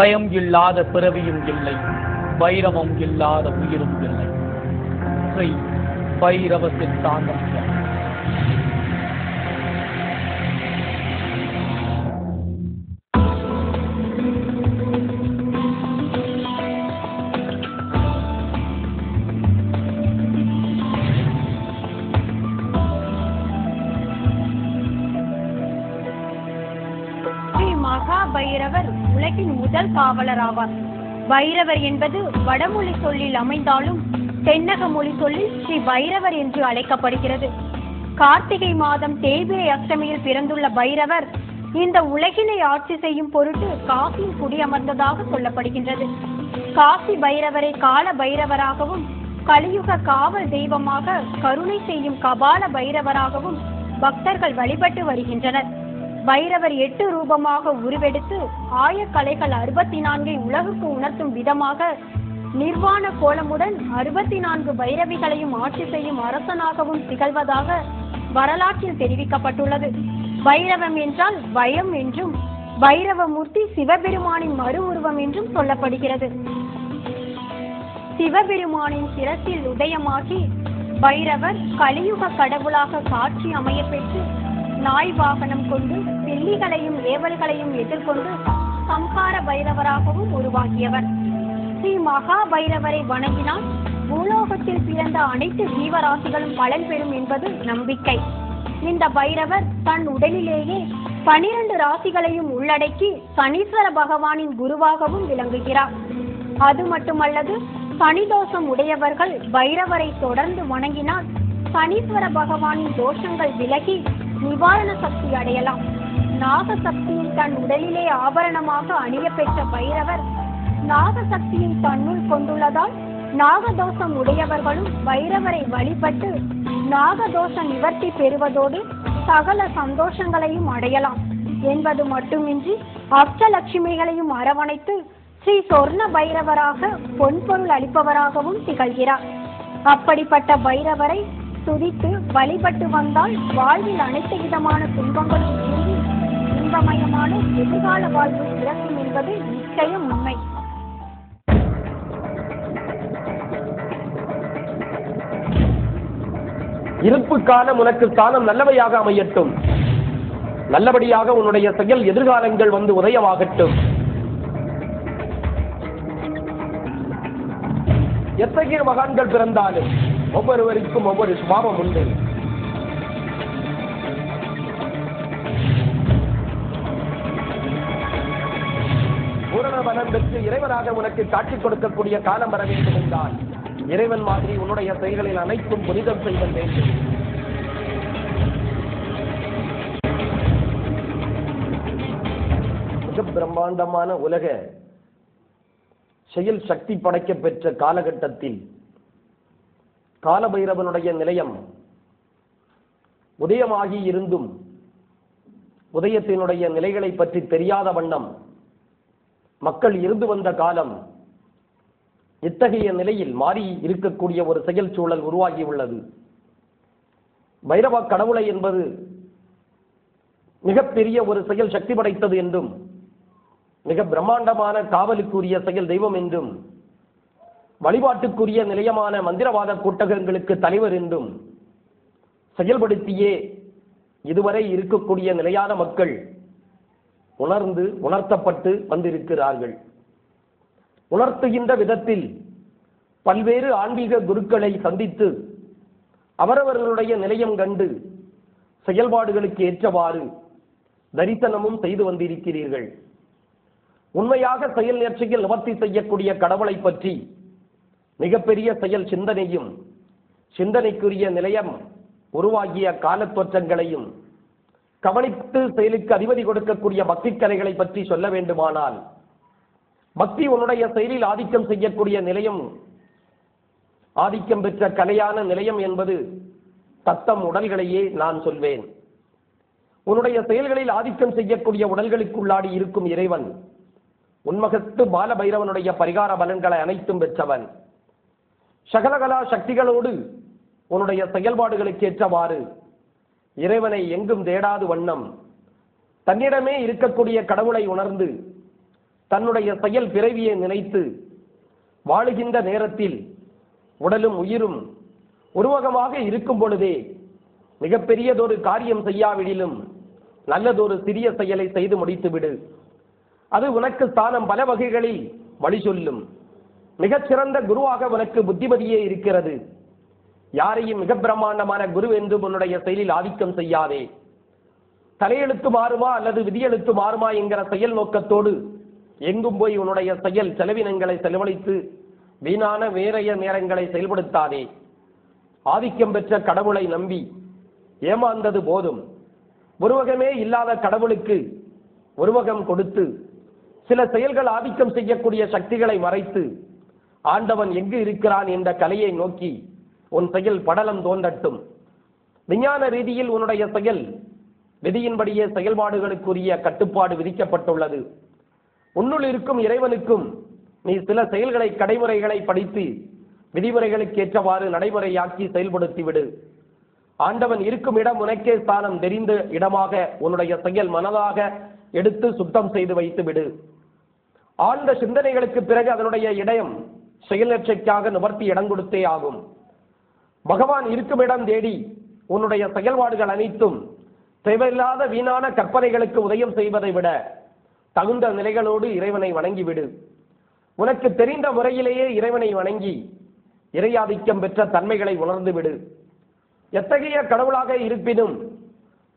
பயம் இல்லாத பிறவியும் இல்லை, பைரவம் இல்லாத உயிரும் இல்லை. ஸ்ரீ பைரவ சித்தாந்தம். பைரவர் உலகின் முதல் காவலர் ஆவார். பைரவர் என்பது வடமொழி சொல்லில் அமைந்தாலும் தென்னக மொழி சொல்லில் ஸ்ரீ பைரவர் என்று அழைக்கப்படுகிறது. கார்த்திகை மாதம் தேய்பிரை அஷ்டமியில் பிறந்துள்ள பைரவர் இந்த உலகினை ஆட்சி செய்யும் பொருட்டு காசியில் குடியமர்ந்ததாக சொல்லப்படுகின்றது. காசி பைரவரை கால பைரவராகவும், கலியுக காவல் தெய்வமாக கருணை செய்யும் கபால பைரவராகவும் பக்தர்கள் வழிபட்டு வருகின்றனர். பைரவர் 8 ரூபமாக உருவெடுத்து ஆயக்கலைகள் 64 உலகுக்கு உணர்த்தும் விதமாக நிர்வாண கோலமுடன் 64 பைரவிகளையும் ஆட்சி செய்யும் அரசனாகவும் திகழ்வதாக வரலாற்றில் தெரிவிக்கப்பட்டுள்ளது. பைரவம் என்றால் பயம் என்றும், பைரவமூர்த்தி சிவபெருமானின் மறு உருவம் என்றும் சொல்லப்படுகிறது. சிவபெருமானின் சிரசில் உதயமாகி பைரவர் கலியுக கடவுளாக காட்சி அமைய பெற்று நாய் வாகனம் கொண்டு பில்லிகளையும் ஏவல்களையும் எதிர்கொண்டு சம்ஹார பைரவராகவும் உருவாகியவர். ஸ்ரீ மகா பைரவரை வணங்கினால் பூலோகத்தில் பிறந்த அனைத்து ஜீவராசிகளும் பலன் பெறும் என்பது நம்பிக்கை. இந்த பைரவர் தன் உடலிலேயே 12 ராசிகளையும் உள்ளடக்கி சனீஸ்வர பகவானின் குருவாகவும் விளங்குகிறார். அது மட்டுமல்லது, சனிதோஷம் உடையவர்கள் பைரவரை தொடர்ந்து வணங்கினால் சனீஸ்வர பகவானின் தோஷங்கள் விலகி நிவாரண சக்தி அடையலாம். நாகசக்தியை தன் உடலிலே ஆபரணமாக அணிய பெற்ற பைரவர் நாகசக்தியை தன்னுள் கொண்டுள்ளதால் நாகதோஷம் உடையவர்களும் பைரவரை வழிபட்டு நாகதோஷ நிவர்த்தி பெறுவதோடு சகல சந்தோஷங்களையும் அடையலாம் என்பது மட்டுமின்றி அஷ்டலட்சுமிகளையும் அரவணைத்து ஸ்ரீ சொர்ண பைரவராக பொன்பொருள் அளிப்பவராகவும் திகழ்கிறார். அப்படிப்பட்ட பைரவரை துதித்து வழிபட்டு வந்தால் வாழ்வில் அனைத்து விதமான துன்பங்களும் நீங்கி இன்பமயமான எதிர்கால வாழ்வு பிறக்கும் என்பது நிச்சயம் உண்மை. இருப்பு காலம் உனக்கு ஸ்தானம் நல்லவையாக அமையட்டும். நல்லபடியாக உன்னுடைய செயல் எதிர்காலங்கள் வந்து உதயமாகட்டும். எத்தகைய மகான்கள் பிறந்தாலும் ஒவ்வொருவருக்கும் ஒவ்வொரு சுபாவம் உண்டு. பூரண பலம் பெற்று இறைவனாக உனக்கு காட்சி கொடுக்கக்கூடிய காலம் வர வேண்டும் என்றால் இறைவன் மாதிரி உன்னுடைய செயல்களில் அனைத்தும் புனிதம் செய்தல் வேண்டும். மிக பிரம்மாண்டமான உலக செயல் சக்தி படைக்க பெற்ற காலகட்டத்தில் காலபைரவனுடைய நிலையம் உதயமாகி இருந்தும் உதயத்தினுடைய நிலைகளை பற்றி தெரியாத வண்ணம் மக்கள் இருந்து வந்த காலம் இத்தகைய நிலையில் மாறி இருக்கக்கூடிய ஒரு செயல் சூழல் உருவாகி உள்ளது. பைரவ கடவுளை என்பது மிகப்பெரிய ஒரு செயல் சக்தி படைத்தது என்றும் மிக பிரம்மாண்டமான காவலுக்குரிய செயல் தெய்வம் என்றும் வழிபாட்டுக்குரிய நிலையமான மந்திரவாத கூட்டங்களுக்கு தலைவர் என்றும் செயல்படுத்தியே இதுவரை இருக்கக்கூடிய நிலையான மக்கள் உணர்த்தப்பட்டு வந்திருக்கிறார்கள். உணர்த்துகின்ற விதத்தில் பல்வேறு ஆன்மீக குருக்களை சந்தித்து அவரவர்களுடைய நிலையம் கண்டு செயல்பாடுகளுக்கு ஏற்றவாறு தரிசனமும் செய்து வந்திருக்கிறீர்கள். உண்மையாக செயல் நேர்ச்சியில் நிவர்த்தி செய்யக்கூடிய கடவுளை பற்றி மிகப்பெரிய செயல் சிந்தனையும் சிந்தனைக்குரிய நிலையம் உருவாகிய காலத்தோற்றங்களையும் கவனித்து செயலுக்கு அதிபதி கொடுக்கக்கூடிய பக்தி கலைகளை பற்றி சொல்ல வேண்டுமானால் பக்தி உன்னுடைய செயலில் ஆதிக்கம் செய்யக்கூடிய நிலையம், ஆதிக்கம் பெற்ற கலையான நிலையம் என்பது தத்தம் உடல்களையே நான் சொல்வேன். உன்னுடைய செயல்களில் ஆதிக்கம் செய்யக்கூடிய உடல்களுக்குள்ளாடி இருக்கும் இறைவன் உன்மகத்து பால பைரவனுடைய பரிகார பலன்களை அனைத்தும் பெற்றவன். சகலகலா சக்திகளோடு உன்னுடைய செயல்பாடுகளுக்கு ஏற்றவாறு இறைவனை எங்கும் தேடாது வண்ணம் தன்னிடமே இருக்கக்கூடிய கடவுளை உணர்ந்து தன்னுடைய செயல் பிறவியை நினைத்து வாழுகின்ற நேரத்தில் உடலும் உயிரும் உருவகமாக இருக்கும் பொழுதே மிகப்பெரியதொரு காரியம் செய்யாவிடிலும் நல்லதொரு சிறிய செயலை செய்து முடித்துவிடு. அது உனக்கு ஸ்தானம் பல வகைகளில் வழி சொல்லும். மிகச்சிறந்த குருவாக உனக்கு புத்திமதியே இருக்கிறது. யாரையும் மிக பிரம்மாண்டமான குரு என்று உன்னுடைய செயலில் ஆதிக்கம் செய்யாதே. தலையெழுத்து மாறுமா அல்லது விதியெழுத்து மாறுமா என்கிற செயல் நோக்கத்தோடு எங்கும் போய் உன்னுடைய செயல் செலவினங்களை செலவழித்து வீணான வேறைய நேரங்களை செயல்படுத்தாதே. ஆதிக்கம் பெற்ற கடவுளை நம்பி ஏமாந்தது போதும். உருவகமே இல்லாத கடவுளுக்கு உருவகம் கொடுத்து சில செயல்கள் ஆதிக்கம் செய்யக்கூடிய சக்திகளை மறைத்து ஆண்டவன் எங்கு இருக்கிறான் என்ற கலையை நோக்கி உன் செயல் படலம் தோன்றட்டும். விஞ்ஞான ரீதியில் உன்னுடைய செயல் விதியின்படியே செயல்பாடுகளுக்குரிய கட்டுப்பாடு விதிக்கப்பட்டுள்ளது. உன்னுள் இருக்கும் இறைவனுக்கும் நீ சில செயல்களை கடைமுறைகளை படித்து விதிமுறைகளுக்கு ஏற்றவாறு நடைமுறையாக்கி செயல்படுத்திவிடு. ஆண்டவன் இருக்கும் இடம் உனக்கே ஸ்தானம் தெரிந்த இடமாக உன்னுடைய செயல் மனதாக எடுத்து சுத்தம் செய்து வைத்து விடு. ஆழ்ந்த சிந்தனைகளுக்கு பிறகு அதனுடைய இடம் செயலற்றைக்காக நிவர்த்தி இடம் கொடுத்தே ஆகும். பகவான் இருக்கும் இடம் தேடி உன்னுடைய செயல்பாடுகள் அனைத்தும் தேவையில்லாத வீணான கற்பனைகளுக்கு உதயம் செய்வதை விட தகுந்த நிலைகளோடு இறைவனை வணங்கிவிடு. உனக்கு தெரிந்த முறையிலேயே இறைவனை வணங்கி இறையாதிக்கம் பெற்ற தன்மைகளை உணர்ந்து விடு. எத்தகைய கடவுளாக இருப்பினும்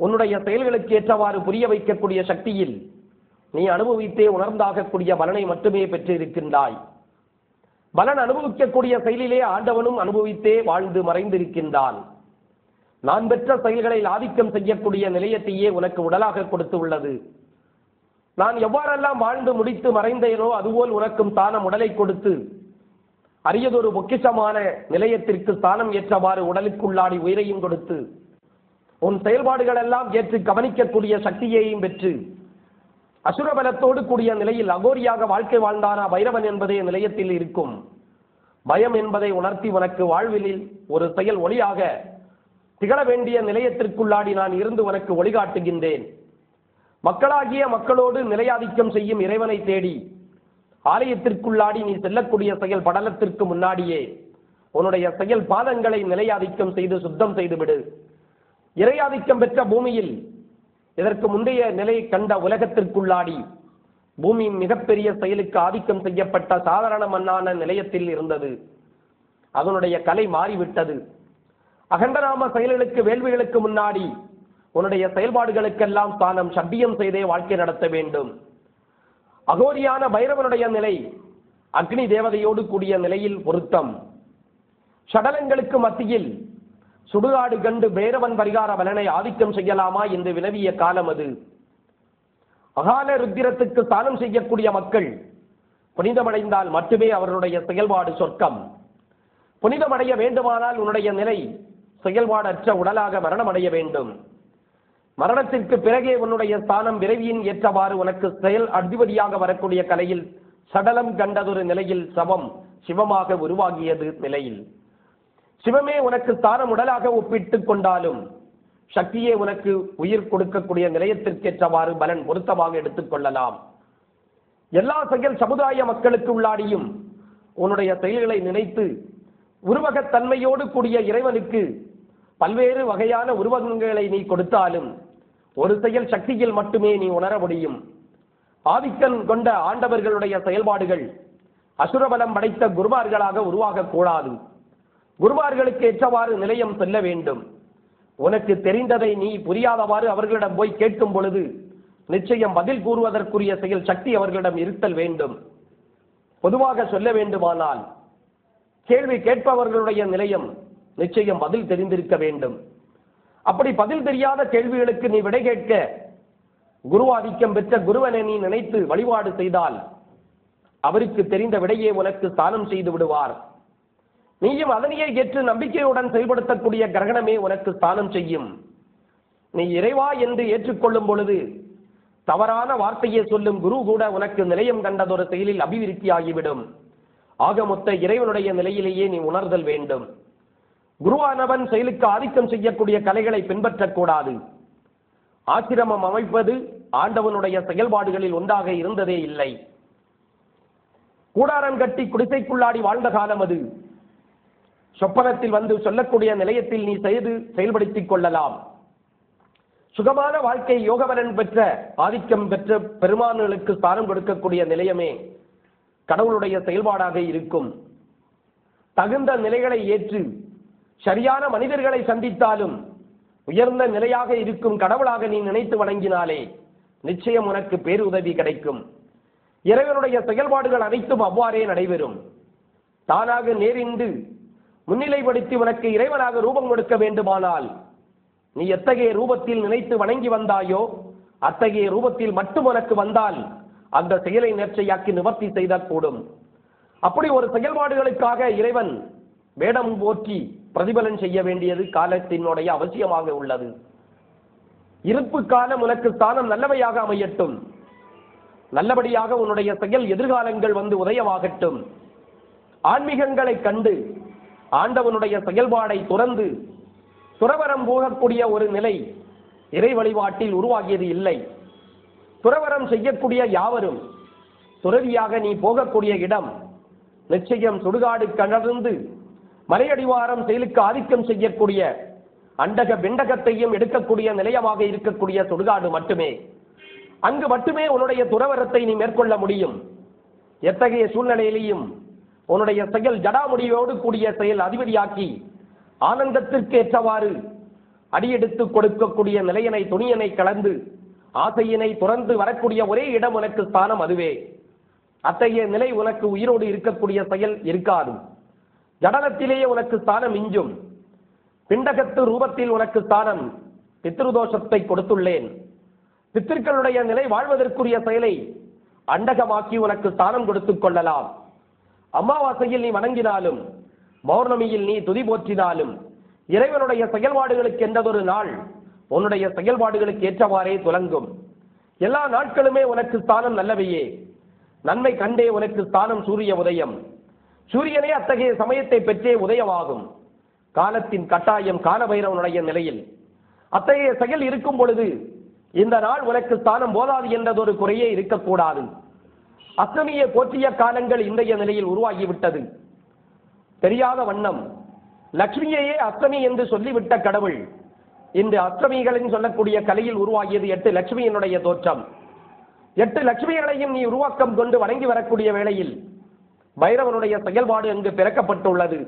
உன்னுடைய செயல்களுக்கு ஏற்றவாறு புரிய வைக்கக்கூடிய சக்தியில் நீ அனுபவித்தே உணர்ந்தாகக்கூடிய பலனை மட்டுமே பெற்று இருக்கின்றாய். பலன் அனுபவிக்கக்கூடிய செயலிலே ஆண்டவனும் அனுபவித்தே வாழ்ந்து மறைந்திருக்கின்றான். நான் பெற்ற செயல்களில் ஆதிக்கம் செய்யக்கூடிய நிலையத்தையே உனக்கு உடலாக கொடுத்து உள்ளது. நான் எவ்வாறெல்லாம் வாழ்ந்து முடித்து மறைந்தேனோ அதுபோல் உனக்கும் ஸ்தானம் உடலை கொடுத்து அரியதொரு பொக்கிஷமான நிலையத்திற்கு ஸ்தானம் ஏற்றவாறு உடலுக்குள்ளாடி உயிரையும் கொடுத்து உன் செயல்பாடுகள் எல்லாம் ஏற்று கவனிக்கக்கூடிய சக்தியையும் பெற்று அசுரபலத்தோடு கூடிய நிலையில் அகோரியாக வாழ்க்கை வாழ்ந்தானா பைரவன் என்பதே நிலையத்தில் இருக்கும். பயம் என்பதை உணர்த்தி உனக்கு வாழ்வில் ஒரு செயல் ஒளியாக திகழ வேண்டிய நிலையத்திற்குள்ளாடி நான் இருந்து உனக்கு ஒளிகாட்டுகின்றேன். மக்களாகிய மக்களோடு நிலையாதிக்கம் செய்யும் இறைவனை தேடி ஆலயத்திற்குள்ளாடி நீ செல்லக்கூடிய செயல் படலத்திற்கு முன்னாடியே உன்னுடைய செயல் பாதங்களை நிலையாதிக்கம் செய்து சுத்தம் செய்துவிடு. இறையாதிக்கம் பெற்ற பூமியில் இதற்கு முந்தைய நிலையை கண்ட உலகத்திற்குள்ளாடி பூமியின் மிகப்பெரிய செயலுக்கு ஆதிக்கம் செய்யப்பட்ட சாதாரண மண்ணான நிலையத்தில் இருந்தது. அதனுடைய கலை மாறிவிட்டது. அகண்டநாம செயல்களுக்கு வேள்விகளுக்கு முன்னாடி உன்னுடைய செயல்பாடுகளுக்கெல்லாம் ஸ்தானம் சத்தியம் செய்தே வாழ்க்கை நடத்த வேண்டும். அகோரியான பைரவனுடைய நிலை அக்னி தேவதையோடு கூடிய நிலையில் பொருத்தம். சடலங்களுக்கு மத்தியில் சுடுகாடு கண்டு பைரவன் பரிகார பலனை ஆதிக்கம் செய்யலாமா என்று வினவிய காலம் அது. அகால ருத்திரத்துக்கு ஸ்தானம் செய்யக்கூடிய மக்கள் புனிதமடைந்தால் மட்டுமே அவர்களுடைய செயல்பாடு சொர்க்கம். புனிதமடைய வேண்டுமானால் உன்னுடைய நிலை செயல்பாடற்ற உடலாக மரணமடைய வேண்டும். மரணத்திற்கு பிறகே உன்னுடைய ஸ்தானம் விரைவியின் ஏற்றவாறு உனக்கு செயல் அதிபதியாக வரக்கூடிய கலையில் சடலம் கண்டதொரு நிலையில் சவம் சிவமாக உருவாகியது நிலையில் சிவமே உனக்கு ஸ்தானம் உடலாக ஒப்பிட்டுக் கொண்டாலும் சக்தியே உனக்கு உயிர் கொடுக்கக்கூடிய நிலையத்திற்கேற்றவாறு பலன் பொருத்தமாக எடுத்துக் கொள்ளலாம். எல்லா செயல் சமுதாய மக்களுக்கு உள்ளாடியும் உன்னுடைய செயல்களை நினைத்து உருவகத்தன்மையோடு கூடிய இறைவனுக்கு பல்வேறு வகையான உருவகங்களை நீ கொடுத்தாலும் ஒரு செயல் சக்தியில் மட்டுமே நீ உணர முடியும். ஆதிக்கம் கொண்ட ஆண்டவர்களுடைய செயல்பாடுகள் அசுரபலம் படைத்த குருமார்களாக உருவாகக்கூடாது. குருமார்களுக்கு ஏற்றவாறு நிலையம் செல்ல வேண்டும். உனக்கு தெரிந்ததை நீ புரியாதவாறு அவர்களிடம் போய் கேட்கும் பொழுது நிச்சயம் பதில் கூறுவதற்குரிய செயல் சக்தி அவர்களிடம் இருத்தல் வேண்டும். பொதுவாக சொல்ல வேண்டுமானால் கேள்வி கேட்பவர்களுடைய நிலையம் நிச்சயம் பதில் தெரிந்திருக்க வேண்டும். அப்படி பதில் தெரியாத கேள்விகளுக்கு நீ விடை கேட்க குருவாதிக்கம் பெற்ற குருவனை நீ நினைத்து வழிபாடு செய்தால் அவருக்கு தெரிந்த விடையே உனக்கு ஸ்தானம் செய்து விடுவார். நீயும் அதனையே ஏற்று நம்பிக்கையுடன் செயல்படுத்தக்கூடிய கிரகணமே உனக்கு ஸ்தானம் செய்யும். நீ இறைவா என்று ஏற்றுக்கொள்ளும் பொழுது தவறான வார்த்தையை சொல்லும் குரு கூட உனக்கு நிலையம் கண்டதொரு செயலில் அபிவிருத்தியாகிவிடும். ஆக மொத்த இறைவனுடைய நிலையிலேயே நீ உணர்தல் வேண்டும். குருவானவன் செயலுக்கு ஆதிக்கம் செய்யக்கூடிய கலைகளை பின்பற்றக்கூடாது. ஆசிரமம் அமைப்பது ஆண்டவனுடைய செயல்பாடுகளில் ஒன்றாக இருந்ததே இல்லை. கூடாரம் கட்டி குடிசைக்குள்ளாடி வாழ்ந்த காலம் அது. சொப்பனத்தில் வந்து சொல்லக்கூடிய நிலையத்தில் நீ செய்து செயல்படுத்திக் கொள்ளலாம். சுகமான வாழ்க்கை யோகபலன் பெற்ற ஆதிக்கம் பெற்ற பெருமான்களுக்கு ஸ்தானம் கொடுக்கக்கூடிய நிலையமே கடவுளுடைய செயல்பாடாக இருக்கும். தகுந்த நிலைகளை ஏற்று சரியான மனிதர்களை சந்தித்தாலும் உயர்ந்த நிலையாக இருக்கும் கடவுளாக நீ நினைத்து வணங்கினாலே நிச்சயம் உனக்கு பேருதவி கிடைக்கும். இறைவனுடைய செயல்பாடுகள் அனைத்தும் அவ்வாறே நடைபெறும். தானாக நேரிண்டு முன்னிலைப்படுத்தி உனக்கு இறைவனாக ரூபம் கொடுக்க வேண்டுமானால் நீ எத்தகைய ரூபத்தில் நினைத்து வணங்கி வந்தாயோ அத்தகைய ரூபத்தில் மட்டும் உனக்கு வந்தால் அந்த செயலை நேர்ச்சையாக்கி நிவர்த்தி செய்தக்கூடும். அப்படி ஒரு செயல்பாடுகளுக்காக இறைவன் வேடம் போற்றி பிரதிபலன் செய்ய வேண்டியது காலத்தினுடைய அவசியமாக உள்ளது. இருப்பு காலம் உனக்கு ஸ்தானம் நல்லவையாக அமையட்டும். நல்லபடியாக உன்னுடைய செயல் எதிர்காலங்கள் வந்து உதயமாகட்டும். ஆன்மீகங்களை கண்டு ஆண்டவனுடைய செயல்பாடை துறந்து துறவரம் போகக்கூடிய ஒரு நிலை இறை வழிபாட்டில் உருவாகியது இல்லை. துறவரம் செய்யக்கூடிய யாவரும் துறவியாக நீ போகக்கூடிய இடம் நிச்சயம் சுடுகாடு கணர்ந்து மலையடிவாரம் செயலுக்கு ஆதிக்கம் செய்யக்கூடிய அண்டக விண்டகத்தையும் எடுக்கக்கூடிய நிலையமாக இருக்கக்கூடிய சுடுகாடு மட்டுமே. அங்கு மட்டுமே உன்னுடைய துறவரத்தை நீ மேற்கொள்ள முடியும். எத்தகைய சூழ்நிலையிலையும் உன்னுடைய செயல் ஜடாமுடியோடு கூடிய செயல் அதிபதியாக்கி ஆனந்தத்திற்கு ஏற்றவாறு அடியெடுத்து கொடுக்கக்கூடிய நிலையனை துணியனை கலந்து ஆசையினை துறந்து வரக்கூடிய ஒரே இடம் உனக்கு ஸ்தானம் அதுவே. அத்தகைய நிலை உனக்கு உயிரோடு இருக்கக்கூடிய செயல் இருக்காது. ஜடலத்திலேயே உனக்கு ஸ்தானம் இஞ்சும். பிண்டகத்து ரூபத்தில் உனக்கு ஸ்தானம் பித்ருதோஷத்தை கொடுத்துள்ளேன். பித்திருக்களுடைய நிலை வாழ்வதற்குரிய செயலை அண்டகமாக்கி உனக்கு ஸ்தானம் கொடுத்துக் கொள்ளலாம். அமாவாசையில் நீ வணங்கினாலும் பௌர்ணமியில் நீ துதி போற்றினாலும் இறைவனுடைய செயல்பாடுகளுக்கு என்றதொரு நாள் உன்னுடைய செயல்பாடுகளுக்கு ஏற்றவாறே துலங்கும். எல்லா நாட்களுமே உனக்கு ஸ்தானம் நல்லவையே. நன்மை கண்டே உனக்கு ஸ்தானம் சூரிய உதயம். சூரியனே அத்தகைய சமயத்தை பெற்றே உதயமாகும். காலத்தின் கட்டாயம் காலபைரவனுடைய நிலையில் அத்தகைய செயல் இருக்கும் பொழுது இந்த நாள் உனக்கு ஸ்தானம் போதாது என்றதொரு குறையே இருக்கக்கூடாது. அஷ்டமியை போற்றிய காலங்கள் இன்றைய நிலையில் உருவாகிவிட்டது. தெரியாத வண்ணம் லட்சுமியையே அஷ்டமி என்று சொல்லிவிட்ட கடவுள் இந்த அஷ்டமிகளின் சொல்லக்கூடிய கலையில் உருவாகியது 8 லட்சுமியினுடைய தோற்றம். 8 லட்சுமிகளையும் நீ உருவாக்கம் கொண்டு வணங்கி வரக்கூடிய வேளையில் பைரவனுடைய செயல்பாடு அங்கு பிறக்கப்பட்டுள்ளது.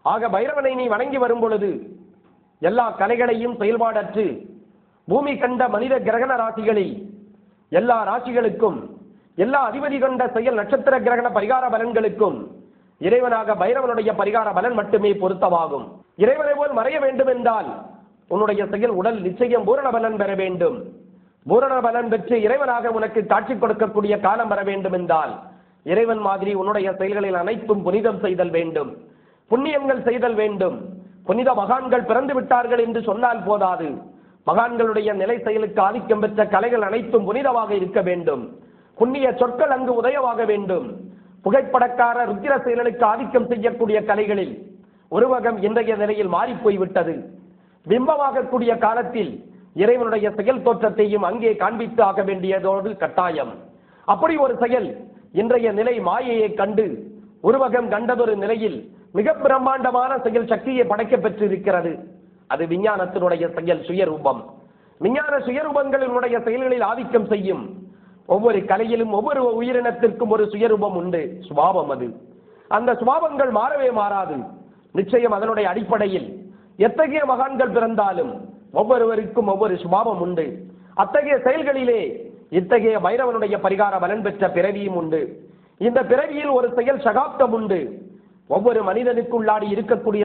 ஆக பைரவனை நீ வணங்கி வரும் பொழுது எல்லா கலைகளையும் செயல்பாடற்று பூமி கண்ட மனித கிரகண ராசிகளில் எல்லா ராசிகளுக்கும் எல்லா அதிபதி கொண்ட செயல் நட்சத்திர கிரகண பரிகார பலன்களுக்கும் இறைவனாக பைரவனுடைய பரிகார பலன் மட்டுமே பொருத்தமாகும். இறைவனை போல் மறைய வேண்டும் என்றால் உன்னுடைய செயல் உடல் நிச்சயம் பூரண பலன் பெற வேண்டும். பூரண பலன் பெற்று இறைவனாக உனக்கு காட்சி கொடுக்கக்கூடிய காலம் வர வேண்டும் என்றால் இறைவன் மாதிரி உன்னுடைய செயல்களில் அனைத்தும் புனிதம் செய்தல் வேண்டும். புண்ணியங்கள் செய்தல் வேண்டும். புனித மகான்கள் பிறந்து விட்டார்கள் என்று சொன்னால் போதாது. மகான்களுடைய நிலை செயலுக்கு ஆதிக்கம் பெற்ற கலைகள் அனைத்தும் புனிதமாக இருக்க வேண்டும். புண்ணிய சொற்கள் அங்கு உதயமாக வேண்டும். புகைப்படக்கார ருத்திர செயலுக்கு ஆதிக்கம் செய்யக்கூடிய கலைகளில் ஒரு வகம் இன்றைய நிலையில் மாறிப்போய்விட்டது. பிம்பமாகக்கூடிய காலத்தில் இறைவனுடைய செயல் தோற்றத்தையும் அங்கே காண்பித்து ஆக வேண்டியதோடு கட்டாயம். அப்படி ஒரு செயல் இன்றைய நிலை மாயையை கண்டு உருவகம் கண்டதொரு நிலையில் மிக பிரம்மாண்டமான செயல் சக்தியை படைக்க பெற்றிருக்கிறது. அது விஞ்ஞானத்தினுடைய செயல் சுயரூபம். விஞ்ஞான சுயரூபங்களினுடைய செயல்களில் ஆதிக்கம் செய்யும். ஒவ்வொரு கலையிலும் ஒவ்வொரு உயிரினத்திற்கும் ஒரு சுயரூபம் உண்டு. சுபாவம் அது. அந்த சுபாவங்கள் மாறவே மாறாது. நிச்சயம் அதனுடைய அடிப்படையில் எத்தகைய மகான்கள் பிறந்தாலும் ஒவ்வொருவருக்கும் ஒவ்வொரு சுபாவம் உண்டு. அத்தகைய செயல்களிலே இத்தகைய பைரவனுடைய பரிகார பலன் பெற்ற பிறவியும் உண்டு. இந்த பிறவியில் ஒரு செயல் சகாப்தம் உண்டு. ஒவ்வொரு மனிதனுக்குள்ளாடி இருக்கக்கூடிய